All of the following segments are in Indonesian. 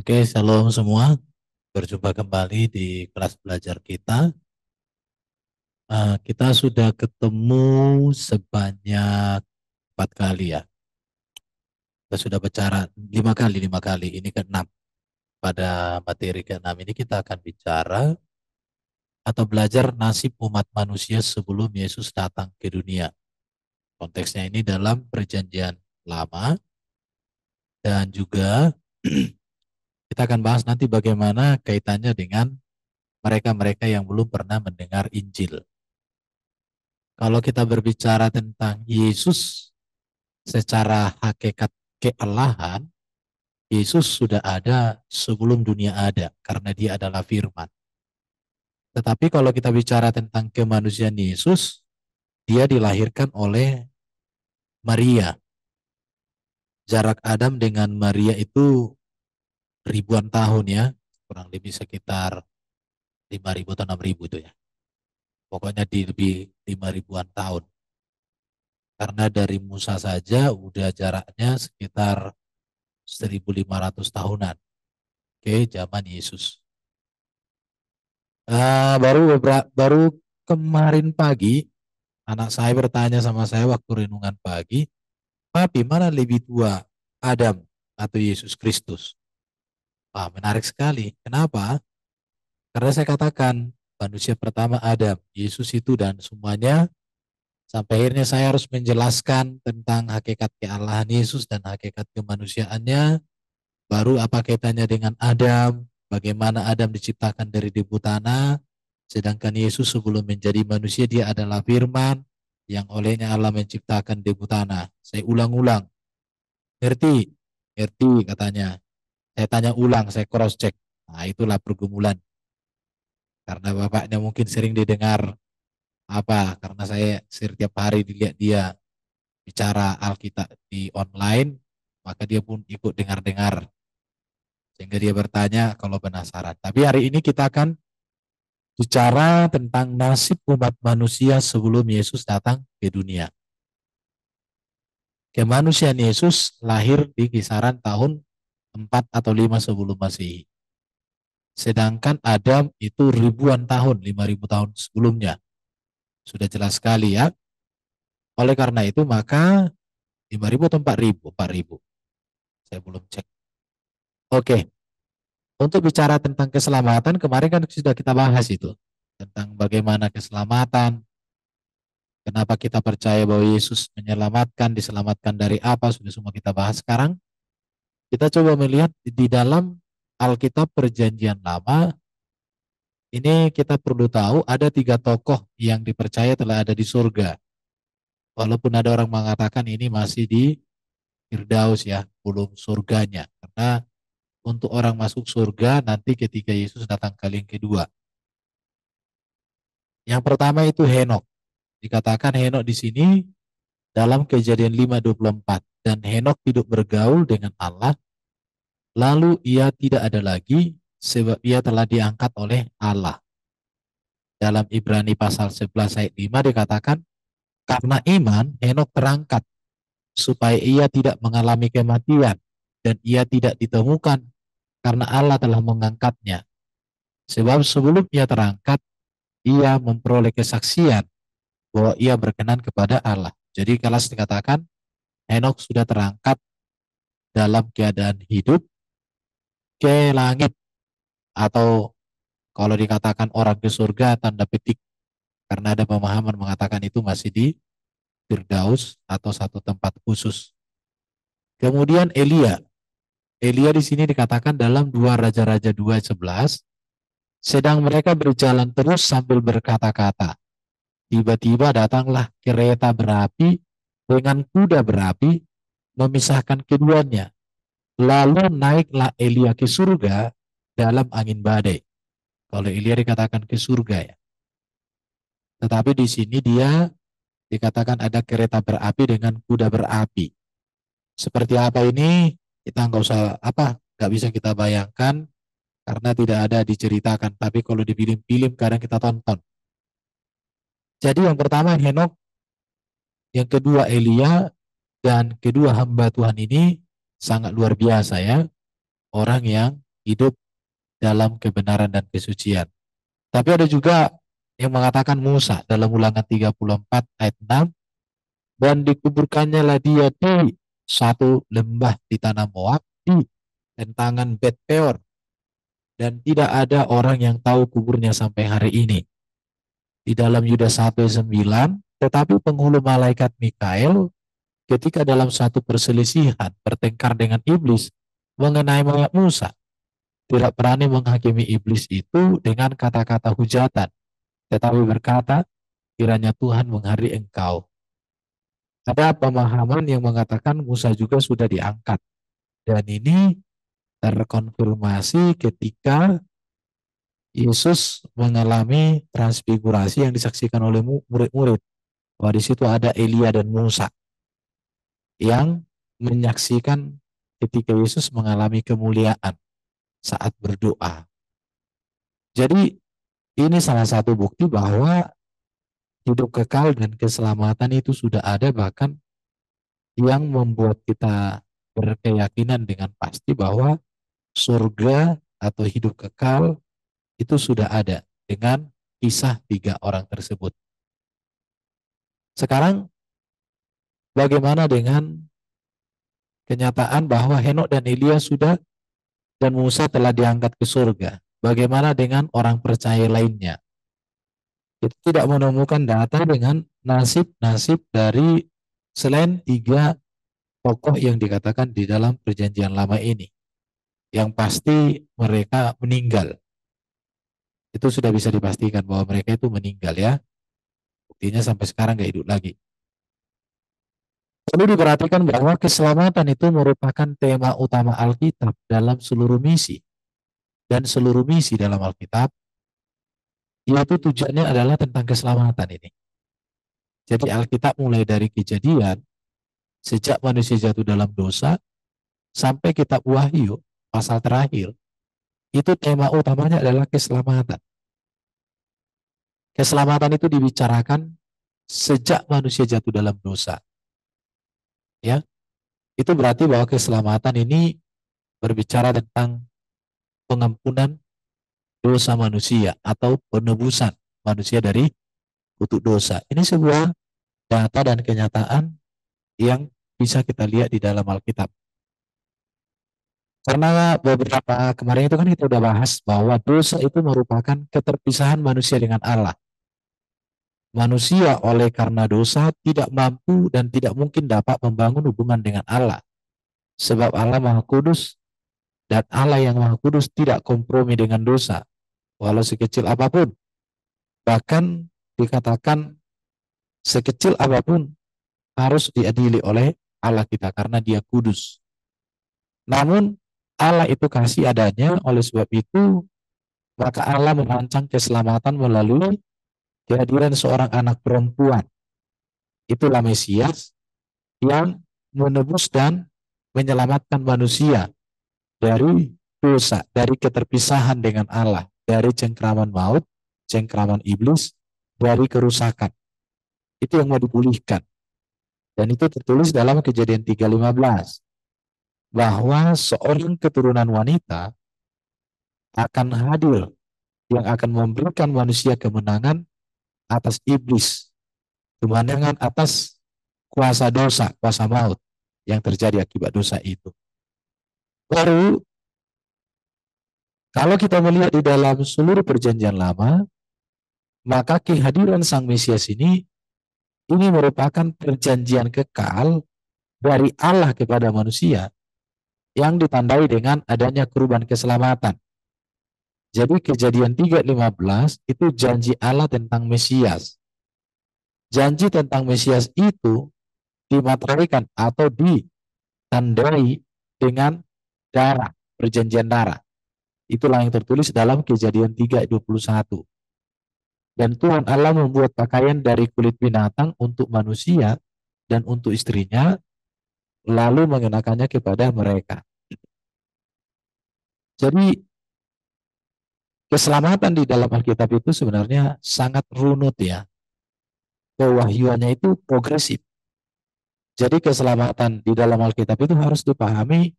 Oke, shalom semua. Berjumpa kembali di kelas belajar kita. Kita sudah ketemu sebanyak 4 kali ya. Kita sudah bicara 5 kali, 5 kali. Ini keenam. Pada materi keenam ini kita akan bicara atau belajar nasib umat manusia sebelum Yesus datang ke dunia. Konteksnya ini dalam Perjanjian Lama dan juga kita akan bahas nanti bagaimana kaitannya dengan mereka-mereka yang belum pernah mendengar Injil. Kalau kita berbicara tentang Yesus secara hakikat kealahan, Yesus sudah ada sebelum dunia ada karena dia adalah firman. Tetapi kalau kita bicara tentang kemanusiaan Yesus, dia dilahirkan oleh Maria. Jarak Adam dengan Maria itu ribuan tahun ya, kurang lebih sekitar 5.000 atau 6.000 itu ya. Pokoknya di lebih 5 ribuan tahun. Karena dari Musa saja udah jaraknya sekitar 1.500 tahunan. Oke, zaman Yesus. Baru kemarin pagi anak saya bertanya sama saya waktu renungan pagi, "Papi, mana lebih tua, Adam atau Yesus Kristus?" Wah, menarik sekali. Kenapa? Karena saya katakan manusia pertama Adam, Yesus itu dan semuanya sampai akhirnya saya harus menjelaskan tentang hakikat kealahan Yesus dan hakikat kemanusiaannya. Baru apa kaitannya dengan Adam? Bagaimana Adam diciptakan dari debu tanah? Sedangkan Yesus sebelum menjadi manusia dia adalah firman yang olehnya Allah menciptakan debu tanah. Saya ulang-ulang. Ngerti? Ngerti katanya. Saya tanya ulang, saya cross check. Nah, itulah pergumulan. Karena bapaknya mungkin sering didengar apa? Karena saya setiap hari dilihat dia bicara Alkitab di online, maka dia pun ikut dengar-dengar. Sehingga dia bertanya kalau penasaran. Tapi hari ini kita akan bicara tentang nasib umat manusia sebelum Yesus datang ke dunia. Kemanusiaan Yesus lahir di kisaran tahun 4 atau 5 sebelum Masehi. Sedangkan Adam itu ribuan tahun, 5.000 tahun sebelumnya. Sudah jelas sekali ya. Oleh karena itu maka 5.000 atau 4.000? 4.000. Saya belum cek. Oke, untuk bicara tentang keselamatan, kemarin kan sudah kita bahas itu. Tentang bagaimana keselamatan, kenapa kita percaya bahwa Yesus menyelamatkan, diselamatkan dari apa, sudah semua kita bahas sekarang. Kita coba melihat di dalam Alkitab Perjanjian Lama, ini kita perlu tahu ada 3 tokoh yang dipercaya telah ada di surga. Walaupun ada orang mengatakan ini masih di Firdaus ya, belum surganya. Karena untuk orang masuk surga nanti ketika Yesus datang kali yang kedua. Yang pertama itu Henok. Dikatakan Henok di sini dalam Kejadian 5:24. Dan Henok hidup bergaul dengan Allah, lalu ia tidak ada lagi sebab ia telah diangkat oleh Allah. Dalam Ibrani pasal 11 ayat 5 dikatakan, karena iman Henok terangkat supaya ia tidak mengalami kematian dan ia tidak ditemukan karena Allah telah mengangkatnya. Sebab sebelum ia terangkat, ia memperoleh kesaksian bahwa ia berkenan kepada Allah. Jadi kalau dikatakan Henok sudah terangkat dalam keadaan hidup ke langit, atau kalau dikatakan orang ke surga tanda petik, karena ada pemahaman mengatakan itu masih di Firdaus atau satu tempat khusus. Kemudian Elia. Elia di sini dikatakan dalam 2 Raja-Raja 2:11, sedang mereka berjalan terus sambil berkata-kata. Tiba-tiba datanglah kereta berapi dengan kuda berapi memisahkan keduanya. Lalu naiklah Elia ke surga dalam angin badai. Kalau Elia dikatakan ke surga ya. Tetapi di sini dia dikatakan ada kereta berapi dengan kuda berapi. Seperti apa ini kita nggak usah nggak bisa kita bayangkan karena tidak ada diceritakan. Tapi kalau di film-film kadang kita tonton. Jadi yang pertama Henok, yang kedua Elia, dan kedua hamba Tuhan ini sangat luar biasa ya. Orang yang hidup dalam kebenaran dan kesucian. Tapi ada juga yang mengatakan Musa dalam Ulangan 34 ayat 6, dan dikuburkannya lah dia di satu lembah di tanah Moab di tentangan Bet Peor, dan tidak ada orang yang tahu kuburnya sampai hari ini. Di dalam Yudas 1 ayat 9, tetapi penghulu malaikat Mikael ketika dalam satu perselisihan bertengkar dengan iblis mengenai mayat Musa, tidak berani menghakimi iblis itu dengan kata-kata hujatan, tetapi berkata, kiranya Tuhan menghari engkau. Ada pemahaman yang mengatakan Musa juga sudah diangkat. Dan ini terkonfirmasi ketika Yesus mengalami transfigurasi yang disaksikan oleh murid-murid. Bahwa di situ ada Elia dan Musa yang menyaksikan ketika Yesus mengalami kemuliaan saat berdoa. Jadi ini salah satu bukti bahwa hidup kekal dan keselamatan itu sudah ada, bahkan yang membuat kita berkeyakinan dengan pasti bahwa surga atau hidup kekal itu sudah ada dengan kisah tiga orang tersebut. Sekarang bagaimana dengan kenyataan bahwa Henok dan Elia sudah dan Musa telah diangkat ke surga? Bagaimana dengan orang percaya lainnya? Kita tidak menemukan data dengan nasib-nasib dari selain tiga tokoh yang dikatakan di dalam perjanjian lama ini. Yang pasti mereka meninggal. Itu sudah bisa dipastikan bahwa mereka itu meninggal ya. Buktinya sampai sekarang nggak hidup lagi. Perlu diperhatikan bahwa keselamatan itu merupakan tema utama Alkitab dalam seluruh misi. Dan seluruh misi dalam Alkitab, yaitu tujuannya adalah tentang keselamatan ini. Jadi Alkitab mulai dari Kejadian, sejak manusia jatuh dalam dosa, sampai kitab Wahyu, pasal terakhir, itu tema utamanya adalah keselamatan. Keselamatan itu dibicarakan sejak manusia jatuh dalam dosa. Ya, itu berarti bahwa keselamatan ini berbicara tentang pengampunan dosa manusia atau penebusan manusia dari kutuk dosa. Ini sebuah data dan kenyataan yang bisa kita lihat di dalam Alkitab. Karena beberapa kemarin itu kan kita udah bahas bahwa dosa itu merupakan keterpisahan manusia dengan Allah. Manusia oleh karena dosa tidak mampu dan tidak mungkin dapat membangun hubungan dengan Allah. Sebab Allah Maha Kudus, dan Allah yang Maha Kudus tidak kompromi dengan dosa, walau sekecil apapun. Bahkan dikatakan sekecil apapun harus diadili oleh Allah kita karena dia kudus. Namun Allah itu kasih adanya, oleh sebab itu maka Allah merancang keselamatan melalui kehadiran seorang anak perempuan. Itulah Mesias yang menebus dan menyelamatkan manusia dari dosa, dari keterpisahan dengan Allah, dari cengkraman maut, cengkraman iblis, dari kerusakan. Itu yang mau dipulihkan. Dan itu tertulis dalam Kejadian 3:15 bahwa seorang keturunan wanita akan hadir yang akan memberikan manusia kemenangan atas iblis, kemenangan atas kuasa dosa, kuasa maut yang terjadi akibat dosa itu. Baru kalau kita melihat di dalam seluruh perjanjian lama, maka kehadiran Sang Mesias ini merupakan perjanjian kekal dari Allah kepada manusia yang ditandai dengan adanya kurban keselamatan. Jadi Kejadian 3:15 itu janji Allah tentang Mesias. Janji tentang Mesias itu dimateraikan atau ditandai dengan darah, perjanjian darah. Itulah yang tertulis dalam Kejadian 3:21. Dan Tuhan Allah membuat pakaian dari kulit binatang untuk manusia dan untuk istrinya, lalu mengenakannya kepada mereka. Jadi keselamatan di dalam Alkitab itu sebenarnya sangat runut ya. Pewahyuannya itu progresif. Jadi keselamatan di dalam Alkitab itu harus dipahami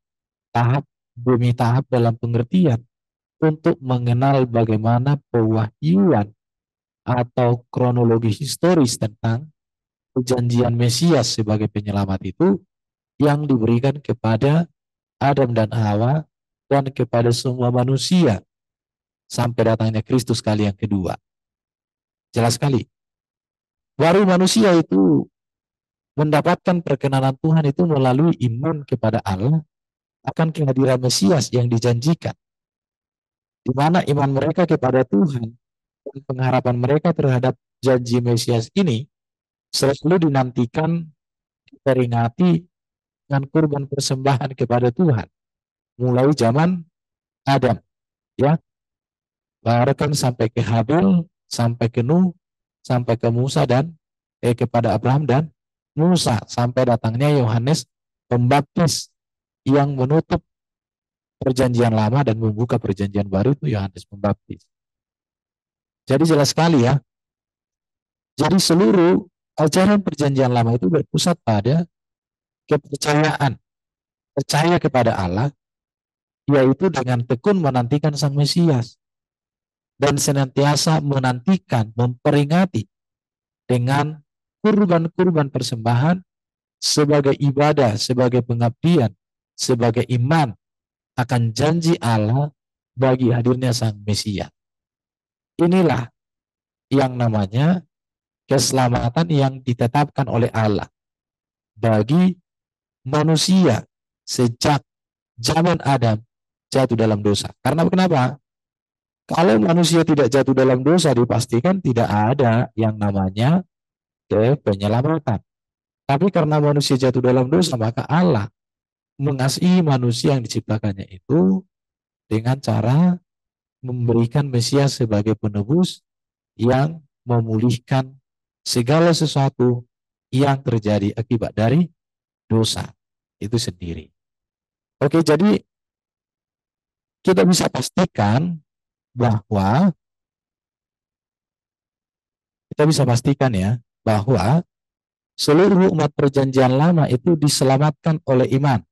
tahap demi tahap dalam pengertian untuk mengenal bagaimana pewahyuan atau kronologi historis tentang perjanjian Mesias sebagai penyelamat itu yang diberikan kepada Adam dan Hawa dan kepada semua manusia sampai datangnya Kristus kali yang kedua. Jelas sekali. Baru manusia itu mendapatkan perkenanan Tuhan itu melalui iman kepada Allah akan kehadiran Mesias yang dijanjikan. Di mana iman mereka kepada Tuhan dan pengharapan mereka terhadap janji Mesias ini selalu dinantikan, diperingati dengan kurban persembahan kepada Tuhan. Mulai zaman Adam, ya, bahkan sampai ke Habel, sampai ke Nuh, sampai ke Musa dan kepada Abraham dan Musa, sampai datangnya Yohanes Pembaptis yang menutup perjanjian lama dan membuka perjanjian baru, itu Yohanes Pembaptis. Jadi jelas sekali ya. Jadi seluruh ajaran perjanjian lama itu berpusat pada kepercayaan, percaya kepada Allah, yaitu dengan tekun menantikan Sang Mesias dan senantiasa menantikan, memperingati dengan kurban-kurban persembahan sebagai ibadah, sebagai pengabdian, sebagai iman akan janji Allah bagi hadirnya Sang Mesias. Inilah yang namanya keselamatan yang ditetapkan oleh Allah bagi manusia sejak zaman Adam jatuh dalam dosa. Karena kenapa? Kalau manusia tidak jatuh dalam dosa, dipastikan tidak ada yang namanya penyelamatan. Tapi karena manusia jatuh dalam dosa, maka Allah mengasihi manusia yang diciptakannya itu dengan cara memberikan Mesias sebagai penebus yang memulihkan segala sesuatu yang terjadi akibat dari dosa itu sendiri. Oke, jadi kita bisa pastikan bahwa ya bahwa seluruh umat perjanjian lama itu diselamatkan oleh iman.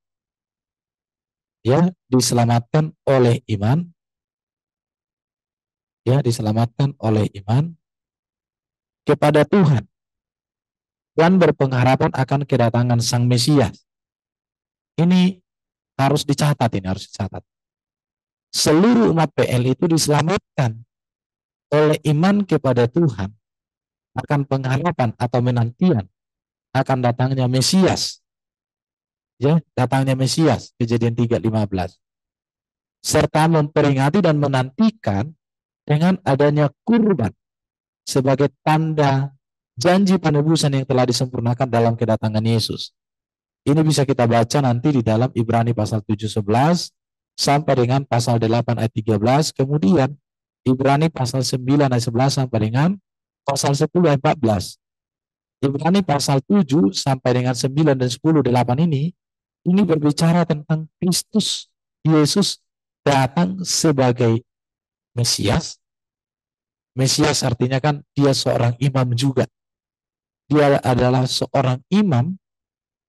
Ya, diselamatkan oleh iman. Ya, diselamatkan oleh iman kepada Tuhan dan berpengharapan akan kedatangan Sang Mesias. Ini harus dicatat, Seluruh umat PL itu diselamatkan oleh iman kepada Tuhan akan pengharapan atau menantian akan datangnya Mesias. Ya, datangnya Mesias, Kejadian 3:15. Serta memperingati dan menantikan dengan adanya kurban sebagai tanda janji penebusan yang telah disempurnakan dalam kedatangan Yesus. Ini bisa kita baca nanti di dalam Ibrani pasal 7:11 sampai dengan pasal 8 ayat 13, kemudian Ibrani pasal 9 ayat 11 sampai dengan pasal 10 ayat 14. Ibrani pasal 7 sampai dengan 9 dan 10 8 ini berbicara tentang Kristus Yesus datang sebagai Mesias. Mesias artinya kan dia seorang imam juga. Dia adalah seorang imam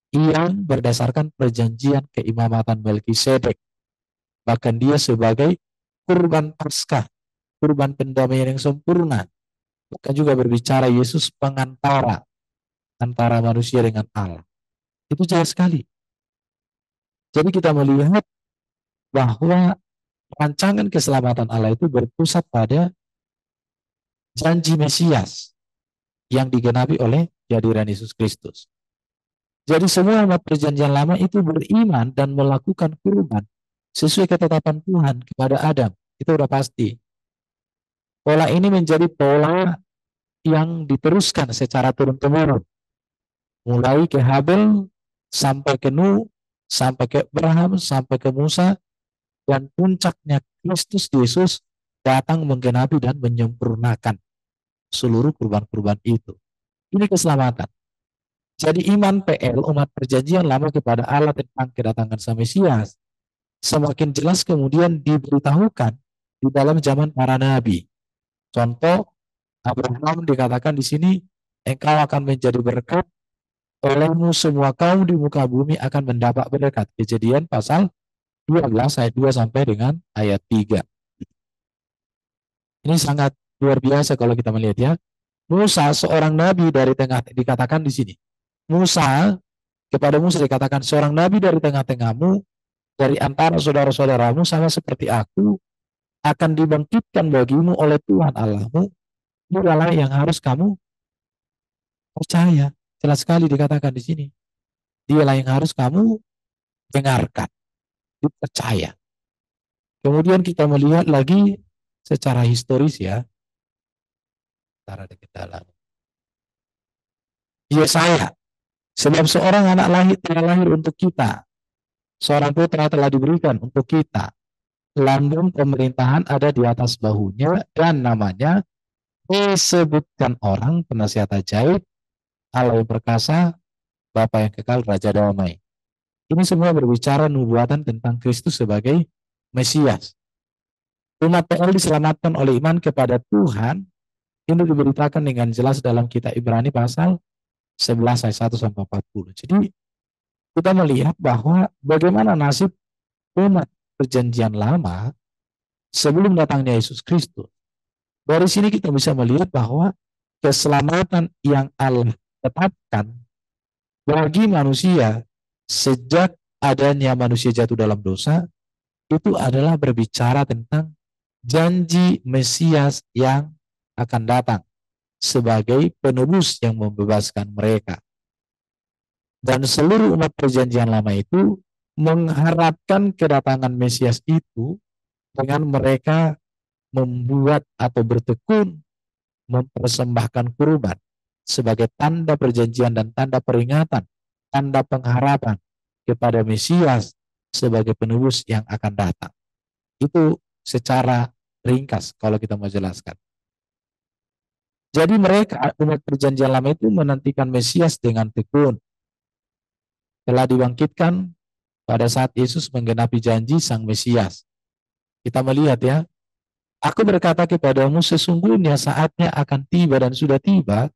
yang berdasarkan perjanjian keimamatan Melkisedek. Bahkan dia sebagai kurban Paskah, kurban pendamaian yang sempurna. Bahkan juga berbicara Yesus pengantara antara manusia dengan Allah. Itu jelas sekali. Jadi kita melihat bahwa rancangan keselamatan Allah itu berpusat pada janji Mesias yang digenapi oleh kehadiran Yesus Kristus. Jadi semua umat perjanjian lama itu beriman dan melakukan kurban sesuai ketetapan Tuhan kepada Adam. Itu udah pasti. Pola ini menjadi pola yang diteruskan secara turun-temurun. Mulai ke Habel, sampai ke Nuh, sampai ke Abraham, sampai ke Musa, dan puncaknya Kristus Yesus datang menggenapi dan menyempurnakan seluruh kurban-kurban itu. Ini keselamatan. Jadi iman PL, umat perjanjian lama kepada Allah tentang kedatangan Sang Mesias, semakin jelas kemudian diberitahukan di dalam zaman para nabi. Contoh, Abraham dikatakan di sini, engkau akan menjadi berkat, olehmu semua kaum di muka bumi akan mendapat berkat. Kejadian pasal 12 ayat 2 sampai dengan ayat 3. Ini sangat luar biasa kalau kita melihat ya. Musa seorang nabi dari tengah, dikatakan di sini. Musa, kepada Musa dikatakan seorang nabi dari tengah-tengahmu, dari antara saudara-saudaramu sama seperti aku, akan dibangkitkan bagimu oleh Tuhan Allahmu. Inilah yang harus kamu percaya. Jelas sekali dikatakan di sini. Dialah yang harus kamu dengarkan, dipercaya. Kemudian kita melihat lagi secara historis ya, secara dekat dalam. Yesaya, sebab seorang anak lahir telah lahir untuk kita, seorang putra telah diberikan untuk kita. Lambung pemerintahan ada di atas bahunya dan namanya disebutkan orang penasihat ajaib, Allah yang perkasa, Bapa yang kekal, Raja damai. Ini semua berbicara nubuatan tentang Kristus sebagai Mesias. Umat PL diselamatkan oleh iman kepada Tuhan. Ini diberitakan dengan jelas dalam kitab Ibrani pasal 11 ayat 1 sampai 40. Jadi kita melihat bahwa bagaimana nasib umat perjanjian lama sebelum datangnya Yesus Kristus. Dari sini kita bisa melihat bahwa keselamatan yang Allah tetapkan bagi manusia sejak adanya manusia jatuh dalam dosa itu adalah berbicara tentang janji Mesias yang akan datang sebagai penebus yang membebaskan mereka. Dan seluruh umat perjanjian lama itu mengharapkan kedatangan Mesias itu dengan mereka membuat atau bertekun mempersembahkan kurban sebagai tanda perjanjian dan tanda peringatan, tanda pengharapan kepada Mesias sebagai penebus yang akan datang. Itu secara ringkas kalau kita mau jelaskan. Jadi mereka umat perjanjian lama itu menantikan Mesias dengan tekun. Telah dibangkitkan pada saat Yesus menggenapi janji sang Mesias. Kita melihat ya, aku berkata kepadamu sesungguhnya saatnya akan tiba dan sudah tiba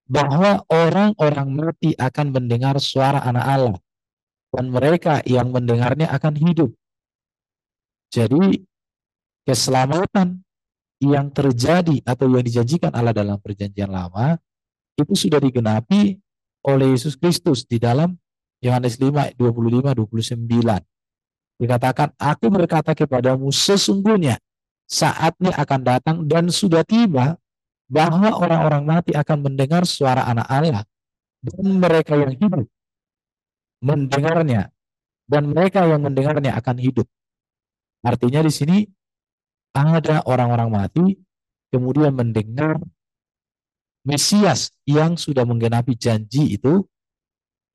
bahwa orang-orang mati akan mendengar suara anak Allah dan mereka yang mendengarnya akan hidup. Jadi keselamatan yang terjadi atau yang dijanjikan Allah dalam perjanjian lama itu sudah digenapi oleh Yesus Kristus di dalam Yohanes 5 25-29. Dikatakan, aku berkata kepadamu sesungguhnya saatnya akan datang dan sudah tiba bahwa orang-orang mati akan mendengar suara anak Allah dan mereka yang hidup mendengarnya dan mereka yang mendengarnya akan hidup. Artinya di sini ada orang-orang mati kemudian mendengar Mesias yang sudah menggenapi janji itu,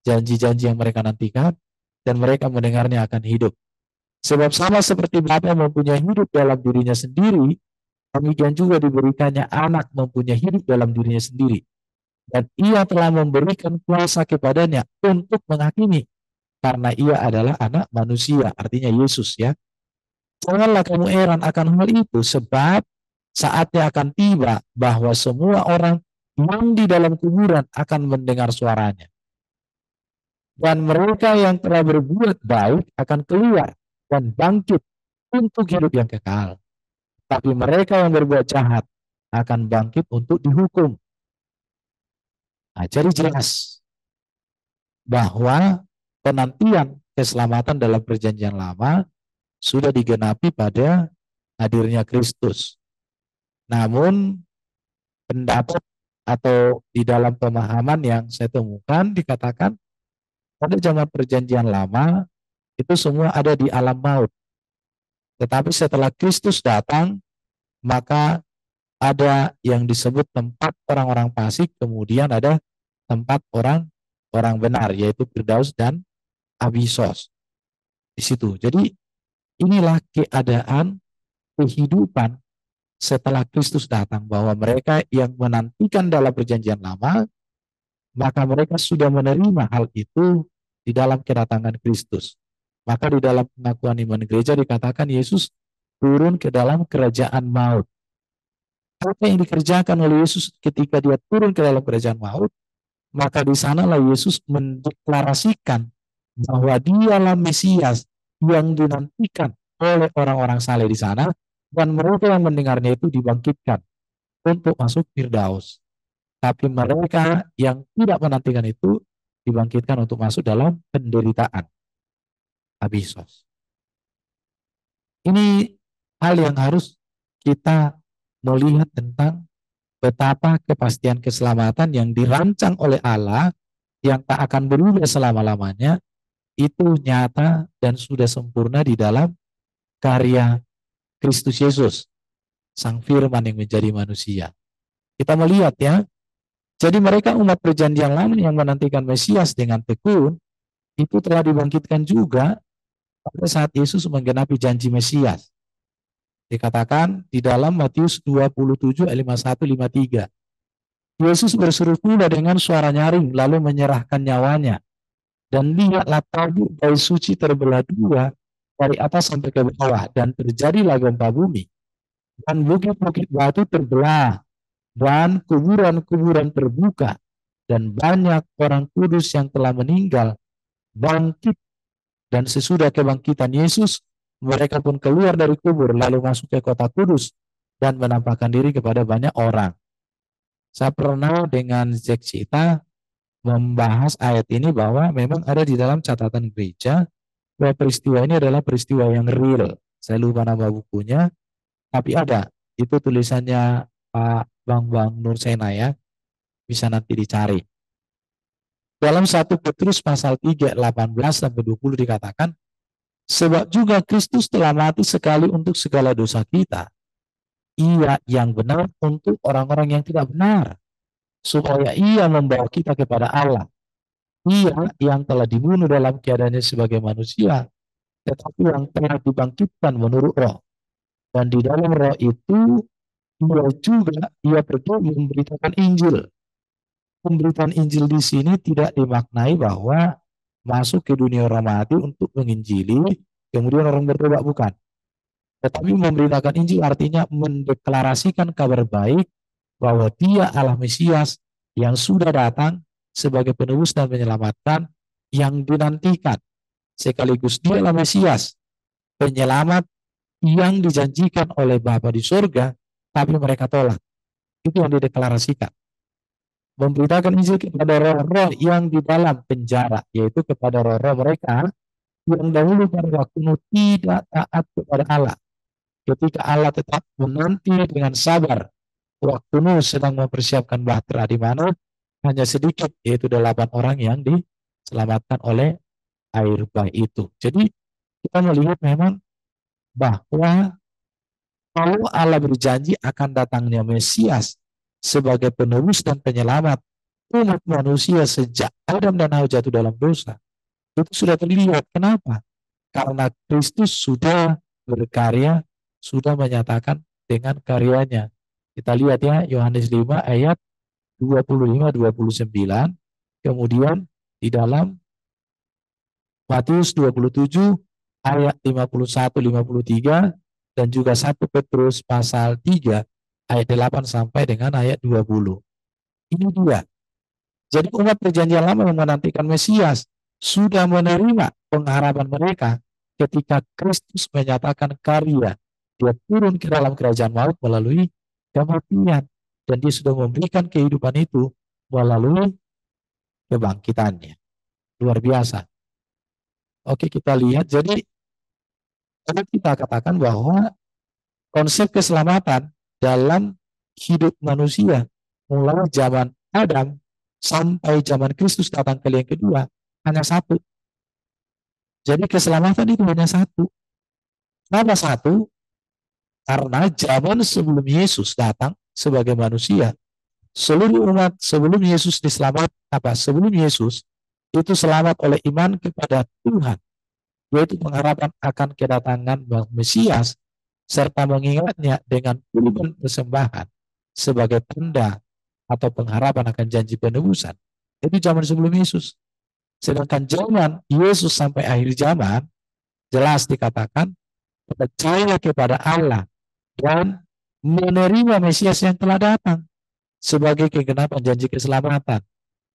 janji-janji yang mereka nantikan, dan mereka mendengarnya akan hidup. Sebab sama seperti Bapa mempunyai hidup dalam dirinya sendiri, demikian juga diberikannya anak mempunyai hidup dalam dirinya sendiri. Dan ia telah memberikan kuasa kepadanya untuk menghakimi, karena ia adalah anak manusia, artinya Yesus ya. Janganlah kamu heran akan hal itu, sebab saatnya akan tiba bahwa semua orang yang di dalam kuburan akan mendengar suaranya. Dan mereka yang telah berbuat baik akan keluar dan bangkit untuk hidup yang kekal. Tapi mereka yang berbuat jahat akan bangkit untuk dihukum. Nah, jadi jelas bahwa penantian keselamatan dalam perjanjian lama sudah digenapi pada hadirnya Kristus. Namun pendapat atau di dalam pemahaman yang saya temukan dikatakan pada zaman perjanjian lama itu semua ada di alam maut. Tetapi setelah Kristus datang, maka ada yang disebut tempat orang-orang fasik, kemudian ada tempat orang benar, yaitu Firdaus dan Abisos. Di situ. Jadi inilah keadaan kehidupan setelah Kristus datang, bahwa mereka yang menantikan dalam perjanjian lama, maka mereka sudah menerima hal itu di dalam kedatangan Kristus. Maka di dalam pengakuan iman gereja dikatakan Yesus turun ke dalam kerajaan maut. Apa yang dikerjakan oleh Yesus ketika dia turun ke dalam kerajaan maut, maka di sanalah Yesus mendeklarasikan bahwa dialah Mesias yang dinantikan oleh orang-orang saleh di sana, dan mereka yang mendengarnya itu dibangkitkan untuk masuk Firdaus. Tapi mereka yang tidak menantikan itu dibangkitkan untuk masuk dalam penderitaan, abisos. Ini hal yang harus kita melihat tentang betapa kepastian keselamatan yang dirancang oleh Allah yang tak akan berubah selama-lamanya itu nyata dan sudah sempurna di dalam karya Kristus Yesus, Sang Firman yang menjadi manusia. Kita melihat ya, jadi mereka umat perjanjian lama yang menantikan Mesias dengan tekun, itu telah dibangkitkan juga pada saat Yesus menggenapi janji Mesias. Dikatakan di dalam Matius 27 ayat 51-53. Yesus berseru pula dengan suara nyaring lalu menyerahkan nyawanya. Dan lihatlah tabur kayu suci terbelah dua dari atas sampai ke bawah, dan terjadilah gempa bumi. Dan bukit-bukit batu terbelah, dan kuburan-kuburan terbuka, dan banyak orang kudus yang telah meninggal bangkit. Dan sesudah kebangkitan Yesus, mereka pun keluar dari kubur lalu masuk ke kota kudus dan menampakkan diri kepada banyak orang. Saya pernah dengan Jack Cita membahas ayat ini bahwa memang ada di dalam catatan gereja bahwa peristiwa ini adalah peristiwa yang real. Saya lupa nama bukunya, tapi ada. Itu tulisannya Pak Bang Nur Sena ya, bisa nanti dicari. Dalam 1 Petrus pasal 3, 18-20 dikatakan, sebab juga Kristus telah mati sekali untuk segala dosa kita. Ia yang benar untuk orang-orang yang tidak benar, supaya ia membawa kita kepada Allah. Ia yang telah dibunuh dalam keadaannya sebagai manusia, tetapi yang telah dibangkitkan menurut roh. Dan di dalam roh itu, ia pergi memberitakan Injil. Pemberitaan Injil di sini tidak dimaknai bahwa masuk ke dunia orang mati untuk menginjili, kemudian orang bertobat, bukan. Tetapi memberitakan Injil artinya mendeklarasikan kabar baik bahwa Dia Allah Mesias yang sudah datang sebagai penebus dan menyelamatkan yang dinantikan. Sekaligus Dia Allah Mesias, penyelamat yang dijanjikan oleh Bapa di surga, tapi mereka tolak. Itu yang dideklarasikan. Memberitakan Injil kepada roh-roh yang di dalam penjara, yaitu kepada roh-roh mereka yang dahulu pada waktu tidak taat kepada Allah. Ketika Allah tetap menanti dengan sabar waktu Nuh sedang mempersiapkan bahtera, di mana hanya sedikit, yaitu 8 orang yang diselamatkan oleh air bah itu. Jadi kita melihat memang bahwa kalau Allah berjanji akan datangnya Mesias sebagai penebus dan penyelamat umat manusia sejak Adam dan Hawa jatuh dalam dosa, itu sudah terlihat. Kenapa? Karena Kristus sudah berkarya, sudah menyatakan dengan karyanya. Kita lihat ya, Yohanes 5 ayat 25-29, kemudian di dalam Matius 27 ayat 51-53, dan juga 1 Petrus pasal 3 ayat 8 sampai dengan ayat 20. Ini dia. Jadi umat perjanjian lama yang menantikan Mesias sudah menerima pengharapan mereka ketika Kristus menyatakan karya. Dia turun ke dalam kerajaan maut melalui kematian, dan dia sudah memberikan kehidupan itu melalui kebangkitannya. Luar biasa. Oke, kita lihat. Jadi kita katakan bahwa konsep keselamatan dalam hidup manusia mulai zaman Adam sampai zaman Kristus datang kali yang kedua hanya satu. Jadi keselamatan itu hanya satu. Kenapa satu? Karena zaman sebelum Yesus datang sebagai manusia, seluruh umat sebelum Yesus sebelum Yesus itu selamat oleh iman kepada Tuhan, yaitu pengharapan akan kedatangan Mesias serta mengingatnya dengan kurban persembahan sebagai tanda atau pengharapan akan janji penebusan. Itu zaman sebelum Yesus. Sedangkan zaman Yesus sampai akhir zaman, jelas dikatakan percaya kepada Allah dan menerima Mesias yang telah datang sebagai kegenapan janji keselamatan.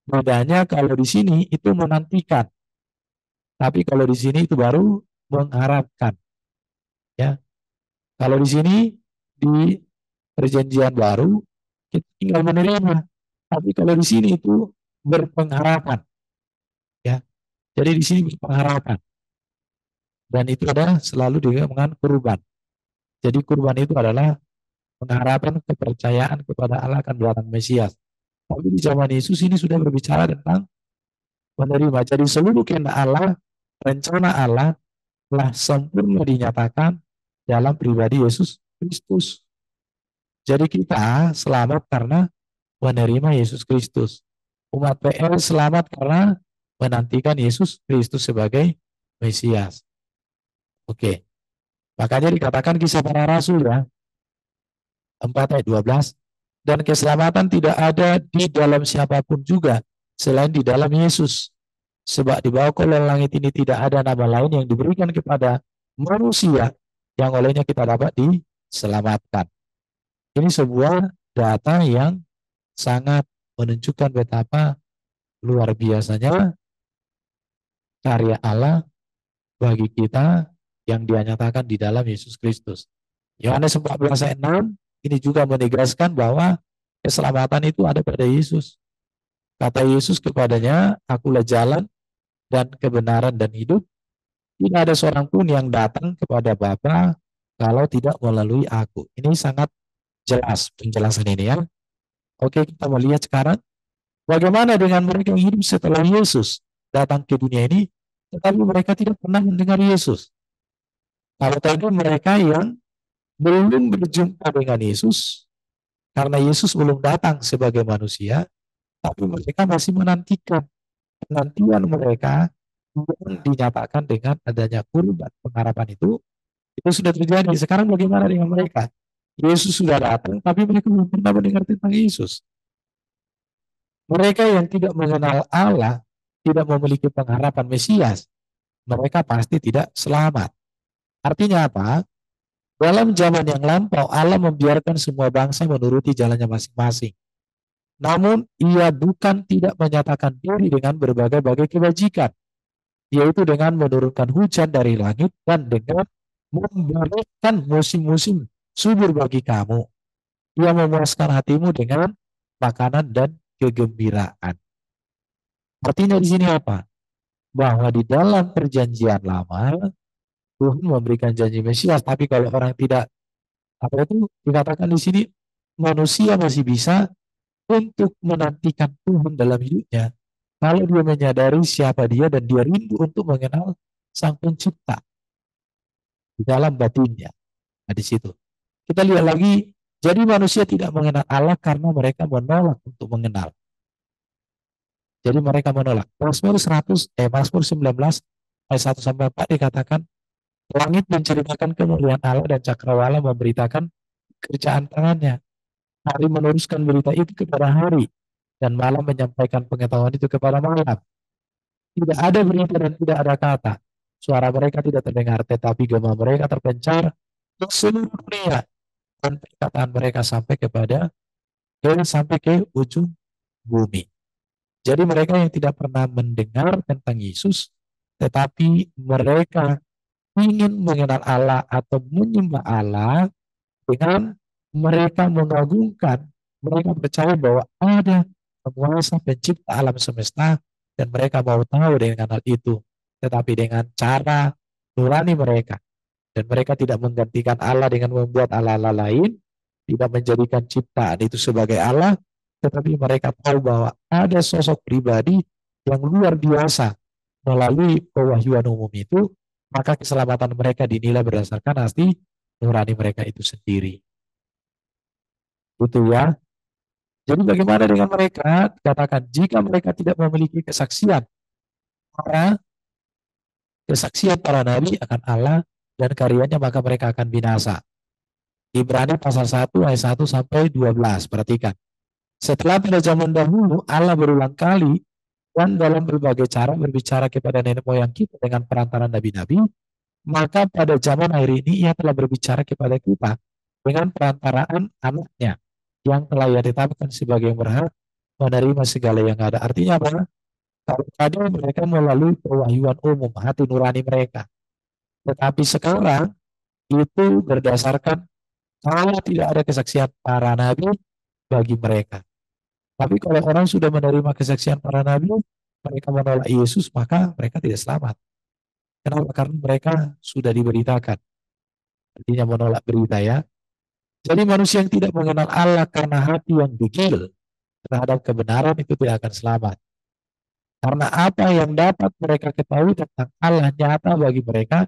Bedanya kalau di sini itu menantikan, tapi kalau di sini itu baru mengharapkan. Ya, kalau di sini di perjanjian baru kita tinggal menerima, tapi kalau di sini itu berpengharapan. Ya, jadi di sini berpengharapan dan itu adalah selalu dengan kurban. Jadi kurban itu adalah pengharapan kepercayaan kepada Allah akan datang Mesias. Tapi di zaman Yesus ini sudah berbicara tentang menerima. Jadi seluruh kehendak Allah, rencana Allah telah sempurna dinyatakan dalam pribadi Yesus Kristus. Jadi kita selamat karena menerima Yesus Kristus. Umat PL selamat karena menantikan Yesus Kristus sebagai Mesias. Oke, makanya dikatakan kisah para rasul ya, 4 ayat 12. Dan keselamatan tidak ada di dalam siapapun juga selain di dalam Yesus. Sebab di bawah kolong langit ini tidak ada nama lain yang diberikan kepada manusia yang olehnya kita dapat diselamatkan. Ini sebuah data yang sangat menunjukkan betapa luar biasanya karya Allah bagi kita yang dinyatakan di dalam Yesus Kristus. Yohanes 14 ayat 6 ini juga menegaskan bahwa keselamatan itu ada pada Yesus. Kata Yesus kepadanya, akulah jalan dan kebenaran dan hidup. Tidak ada seorang pun yang datang kepada Bapa kalau tidak melalui aku. Ini sangat jelas penjelasan ini ya. Oke, kita melihat sekarang bagaimana dengan mereka yang hidup setelah Yesus datang ke dunia ini, tetapi mereka tidak pernah mendengar Yesus. Kalau tadi mereka yang belum berjumpa dengan Yesus, karena Yesus belum datang sebagai manusia, tapi mereka masih menantikan. Penantian mereka yang dinyatakan dengan adanya kurban pengharapan itu sudah terjadi. Sekarang bagaimana dengan mereka? Yesus sudah datang, tapi mereka belum pernah mendengar tentang Yesus. Mereka yang tidak mengenal Allah, tidak memiliki pengharapan Mesias, mereka pasti tidak selamat. Artinya apa? Dalam zaman yang lampau, Allah membiarkan semua bangsa menuruti jalannya masing-masing. Namun, ia bukan tidak menyatakan diri dengan berbagai-bagai kebajikan, yaitu dengan menurunkan hujan dari langit dan dengan memberikan musim-musim subur bagi kamu. Ia memuaskan hatimu dengan makanan dan kegembiraan. Artinya di sini apa? Bahwa di dalam perjanjian lama, Tuhan memberikan janji Mesias, tapi kalau orang tidak, apa itu dikatakan di sini, manusia masih bisa untuk menantikan Tuhan dalam hidupnya. Kalau dia menyadari siapa dia dan dia rindu untuk mengenal Sang Pencipta di dalam batinnya. Nah, di situ. Kita lihat lagi, jadi manusia tidak mengenal Allah karena mereka menolak untuk mengenal. Jadi mereka menolak. Mazmur 19 ayat 1 sampai 4 dikatakan, langit menceritakan kemuliaan Allah dan cakrawala memberitakan kerjaan tangannya. Hari meneruskan berita itu kepada hari dan malam menyampaikan pengetahuan itu kepada malam. Tidak ada berita dan tidak ada kata. Suara mereka tidak terdengar, tetapi gema mereka terpencar ke seluruh dunia dan perkataan mereka sampai ke ujung bumi. Jadi mereka yang tidak pernah mendengar tentang Yesus, tetapi mereka ingin mengenal Allah atau menyembah Allah dengan mereka mengagungkan, mereka percaya bahwa ada penguasa pencipta alam semesta dan mereka mau tahu dengan hal itu, tetapi dengan cara nurani mereka. Dan mereka tidak menggantikan Allah dengan membuat Allah-Allah lain, tidak menjadikan ciptaan itu sebagai Allah, tetapi mereka tahu bahwa ada sosok pribadi yang luar biasa melalui pewahyuan umum itu, maka keselamatan mereka dinilai berdasarkan hati nurani mereka itu sendiri. Betul ya. Jadi bagaimana dengan mereka? Katakan jika mereka tidak memiliki kesaksian, para nabi akan Allah dan karyanya, maka mereka akan binasa. Ibrani pasal 1 ayat 1 sampai 12. Perhatikan. Setelah pada zaman dahulu Allah berulang kali dan dalam berbagai cara berbicara kepada nenek moyang kita dengan perantaran nabi-nabi, maka pada zaman akhir ini ia telah berbicara kepada kita dengan perantaraan anaknya yang telah ia tetapkan sebagai yang berhak menerima segala yang ada. Artinya apa? Kalau tadi mereka melalui pewahyuan umum hati nurani mereka. Tetapi sekarang itu berdasarkan kalau tidak ada kesaksian para nabi bagi mereka. Tapi kalau orang sudah menerima kesaksian para nabi, mereka menolak Yesus, maka mereka tidak selamat. Kenapa? Karena mereka sudah diberitakan. Artinya menolak berita ya. Jadi manusia yang tidak mengenal Allah karena hati yang degil terhadap kebenaran itu tidak akan selamat. Karena apa yang dapat mereka ketahui tentang Allah nyata bagi mereka,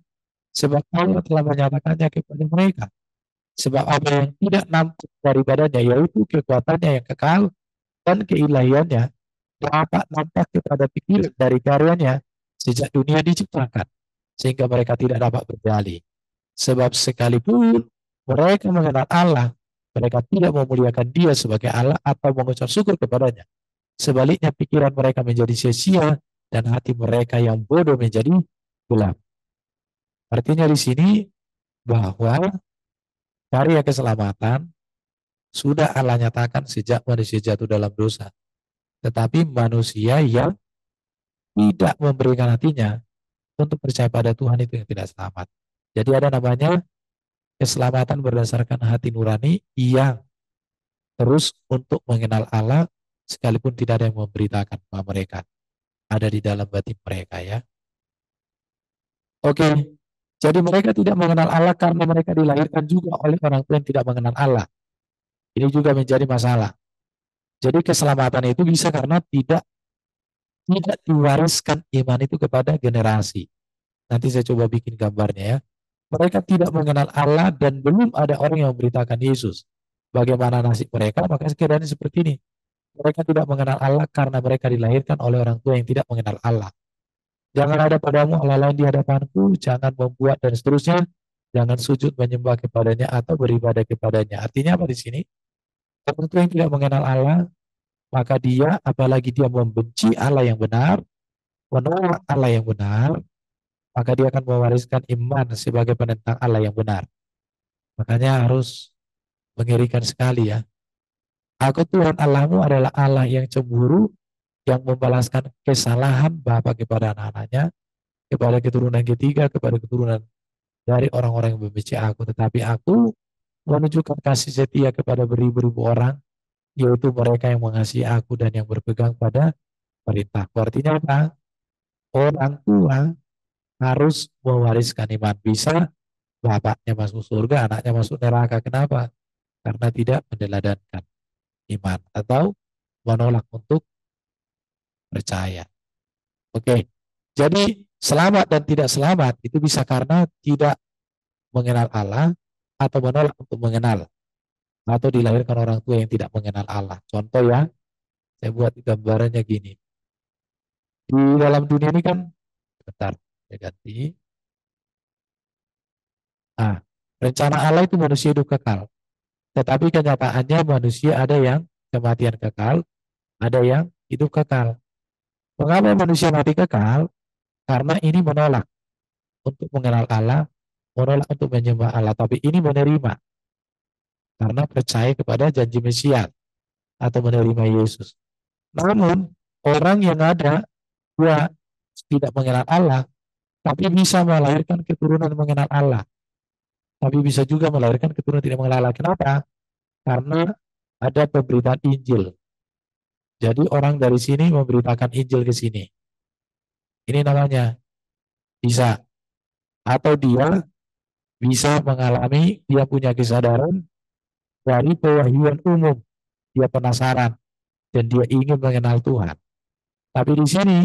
sebab Allah telah menyatakannya kepada mereka. Sebab apa yang tidak nampak daripadanya, yaitu kekuatannya yang kekal dan keilahiannya, dapat nampak kepada pikiran dari karyanya sejak dunia diciptakan, sehingga mereka tidak dapat berdalih. Sebab sekalipun mereka mengenal Allah, mereka tidak memuliakan Dia sebagai Allah atau mengucap syukur kepadanya. Sebaliknya pikiran mereka menjadi sia-sia dan hati mereka yang bodoh menjadi gelap. Artinya di sini bahwa karya keselamatan sudah Allah nyatakan sejak manusia jatuh dalam dosa. Tetapi manusia yang tidak memberikan hatinya untuk percaya pada Tuhan itu yang tidak selamat. Jadi ada namanya keselamatan berdasarkan hati nurani yang terus untuk mengenal Allah sekalipun tidak ada yang memberitakan bahwa mereka ada di dalam batin mereka ya. Oke, jadi mereka tidak mengenal Allah karena mereka dilahirkan juga oleh orang tua yang tidak mengenal Allah. Ini juga menjadi masalah. Jadi keselamatan itu bisa karena tidak diwariskan iman itu kepada generasi. Nanti saya coba bikin gambarnya ya. Mereka tidak mengenal Allah dan belum ada orang yang memberitakan Yesus. Bagaimana nasib mereka? Maka sekiranya seperti ini. Mereka tidak mengenal Allah karena mereka dilahirkan oleh orang tua yang tidak mengenal Allah. Jangan ada padamu Allah lain di hadapanku, jangan membuat dan seterusnya. Jangan sujud menyembah kepadanya atau beribadah kepadanya. Artinya apa di sini? Orang tua yang tidak mengenal Allah, maka dia, apalagi dia membenci Allah yang benar, menolak Allah yang benar, maka dia akan mewariskan iman sebagai penentang Allah yang benar. Makanya harus mengerikan sekali ya. Aku Tuhan Allahmu adalah Allah yang cemburu, yang membalaskan kesalahan bapa kepada anak-anaknya, kepada keturunan ketiga, kepada keturunan dari orang-orang yang membenci aku. Tetapi aku menunjukkan kasih setia kepada beribu-ribu orang, yaitu mereka yang mengasihi aku dan yang berpegang pada perintahku. Artinya apa? Orang tua harus mewariskan iman. Bisa bapaknya masuk surga, anaknya masuk neraka. Kenapa? Karena tidak meneladankan iman atau menolak untuk percaya. Oke, jadi selamat dan tidak selamat itu bisa karena tidak mengenal Allah atau menolak untuk mengenal atau dilahirkan orang tua yang tidak mengenal Allah. Contoh ya, saya buat gambarannya gini. Di dalam dunia ini kan, bentar, saya ganti. Nah, rencana Allah itu manusia hidup kekal. Tetapi kenyataannya manusia ada yang kematian kekal, ada yang hidup kekal. Mengapa manusia mati kekal? Karena ini menolak untuk mengenal Allah, menolak untuk menyembah Allah. Tapi ini menerima karena percaya kepada janji Mesias atau menerima Yesus. Namun, orang yang ada dia tidak mengenal Allah, tapi bisa melahirkan keturunan mengenal Allah. Tapi bisa juga melahirkan keturunan tidak mengenal Allah. Kenapa? Karena ada pemberitaan Injil. Jadi orang dari sini memberitakan Injil ke sini. Ini namanya bisa. Atau dia bisa mengalami, dia punya kesadaran dari pewahyuan umum. Dia penasaran dan dia ingin mengenal Tuhan. Tapi di sini,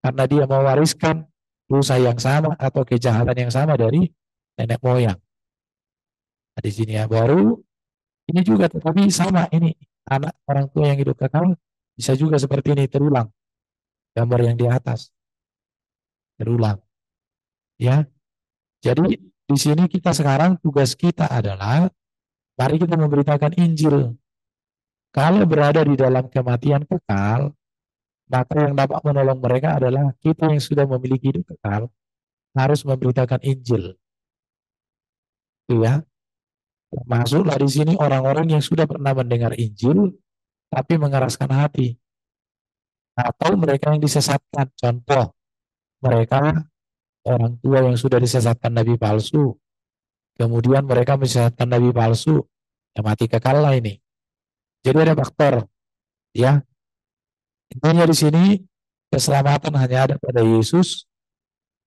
karena dia mewariskan dosa yang sama atau kejahatan yang sama dari nenek moyang. Nah, di sini ya baru ini juga, tetapi sama ini anak orang tua yang hidup kekal bisa juga seperti ini terulang. Gambar yang di atas terulang. Ya, jadi di sini kita sekarang tugas kita adalah mari kita memberitakan Injil. Kalau berada di dalam kematian kekal, maka yang dapat menolong mereka adalah kita yang sudah memiliki hidup kekal harus memberitakan Injil. Itu ya. Masuklah di sini orang-orang yang sudah pernah mendengar Injil tapi mengeraskan hati atau mereka yang disesatkan. Contoh, mereka orang tua yang sudah disesatkan nabi palsu, kemudian mereka mensesatkan nabi palsu, yang mati kekal lah ini. Jadi ada faktor, ya. Intinya di sini keselamatan hanya ada pada Yesus.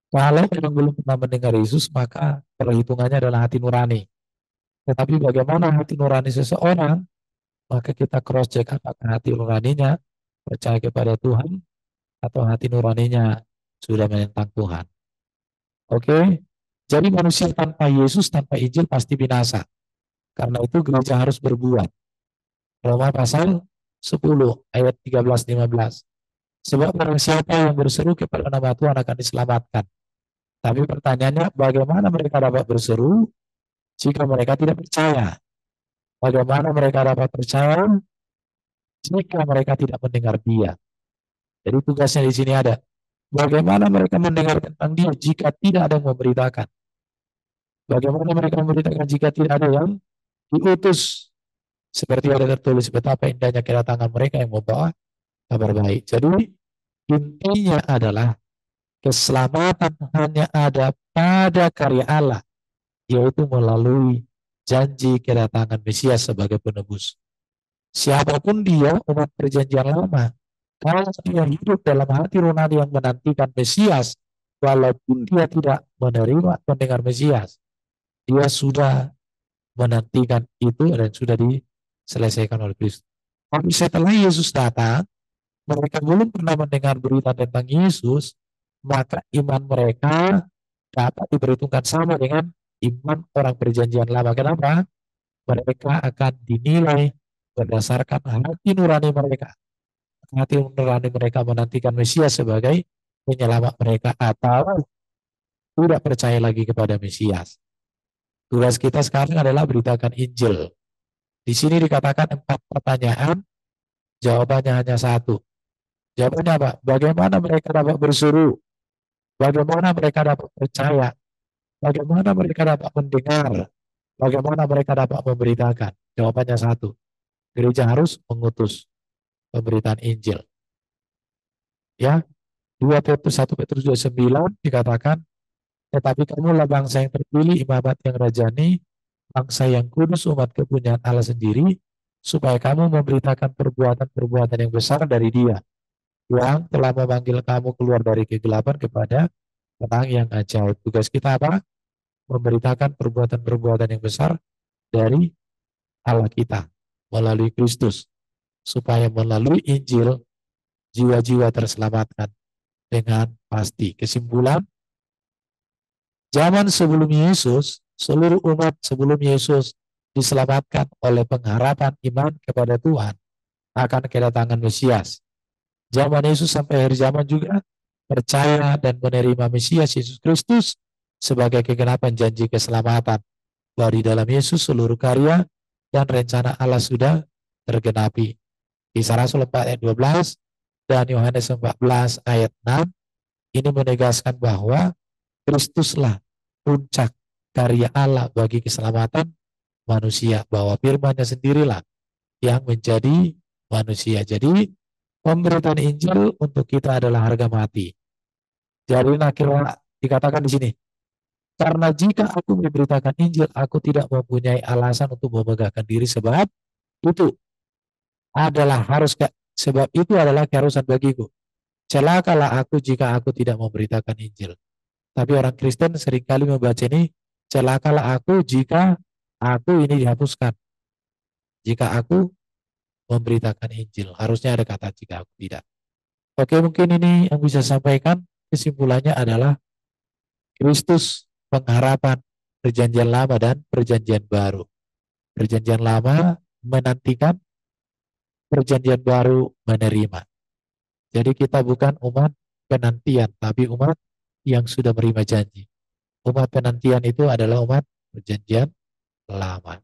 Kalau memang belum pernah mendengar Yesus, maka perhitungannya adalah hati nurani. Tetapi bagaimana hati nurani seseorang, maka kita cross check apakah hati nuraninya percaya kepada Tuhan atau hati nuraninya sudah menentang Tuhan. Oke? Jadi manusia tanpa Yesus, tanpa Injil pasti binasa. Karena itu gereja harus berbuat. Roma pasal 10 ayat 13-15. Sebab barang siapa yang berseru kepada nama Tuhan akan diselamatkan. Tapi pertanyaannya, bagaimana mereka dapat berseru jika mereka tidak percaya? Bagaimana mereka dapat percaya jika mereka tidak mendengar Dia? Jadi tugasnya di sini ada. Bagaimana mereka mendengar tentang Dia jika tidak ada yang memberitakan? Bagaimana mereka memberitakan jika tidak ada yang diutus? Seperti ada tertulis betapa indahnya kedatangan mereka yang membawa kabar baik. Jadi intinya adalah keselamatan hanya ada pada karya Allah, yaitu melalui janji kedatangan Mesias sebagai penebus. Siapapun dia, umat perjanjian lama, kalau dia hidup dalam hati nurani yang menantikan Mesias, walaupun dia tidak menerima mendengar Mesias, dia sudah menantikan itu dan sudah diselesaikan oleh Kristus. Tapi setelah Yesus datang, mereka belum pernah mendengar berita tentang Yesus, maka iman mereka dapat diperhitungkan sama dengan iman orang perjanjian lama. Kenapa? Mereka akan dinilai berdasarkan hati nurani mereka. Hati nurani mereka menantikan Mesias sebagai penyelamat mereka atau tidak percaya lagi kepada Mesias. Tugas kita sekarang adalah beritakan Injil. Di sini dikatakan 4 pertanyaan, jawabannya hanya satu. Jawabannya apa? Bagaimana mereka dapat berseru? Bagaimana mereka dapat percaya? Bagaimana mereka dapat mendengar? Bagaimana mereka dapat memberitakan? Jawabannya satu. Gereja harus mengutus pemberitaan Injil. Ya, 2 Petrus 1 Petrus 29 dikatakan, tetapi kamulah bangsa yang terpilih, imamat yang rajani, bangsa yang kudus, umat kepunyaan Allah sendiri, supaya kamu memberitakan perbuatan-perbuatan yang besar dari Dia, yang telah memanggil kamu keluar dari kegelapan kepada terang yang ajaib. Tugas kita apa? Memberitakan perbuatan-perbuatan yang besar dari Allah kita melalui Kristus, supaya melalui Injil jiwa-jiwa terselamatkan dengan pasti. Kesimpulan, zaman sebelum Yesus, seluruh umat sebelum Yesus diselamatkan oleh pengharapan iman kepada Tuhan akan kedatangan Mesias. Zaman Yesus sampai akhir zaman juga percaya dan menerima Mesias Yesus Kristus sebagai kegenapan janji keselamatan. Bahwa di dalam Yesus seluruh karya dan rencana Allah sudah tergenapi. Kisah Rasul 4 ayat 12 dan Yohanes 14 ayat 6 ini menegaskan bahwa Kristuslah puncak karya Allah bagi keselamatan manusia, bahwa firman-Nya sendirilah yang menjadi manusia. Jadi pemberitaan Injil untuk kita adalah harga mati. Jadi akhirnya dikatakan di sini, karena jika aku memberitakan Injil, aku tidak mempunyai alasan untuk memegahkan diri, sebab itu adalah sebab itu adalah keharusan bagiku. Celakalah aku jika aku tidak memberitakan Injil. Tapi orang Kristen seringkali membaca ini, celakalah aku jika aku ini dihapuskan. Jika aku memberitakan Injil. Harusnya ada kata jika aku tidak. Oke, mungkin ini yang bisa saya sampaikan. Kesimpulannya adalah Kristus pengharapan perjanjian lama dan perjanjian baru. Perjanjian lama menantikan, perjanjian baru menerima. Jadi kita bukan umat penantian, tapi umat yang sudah menerima janji. Umat penantian itu adalah umat perjanjian lama.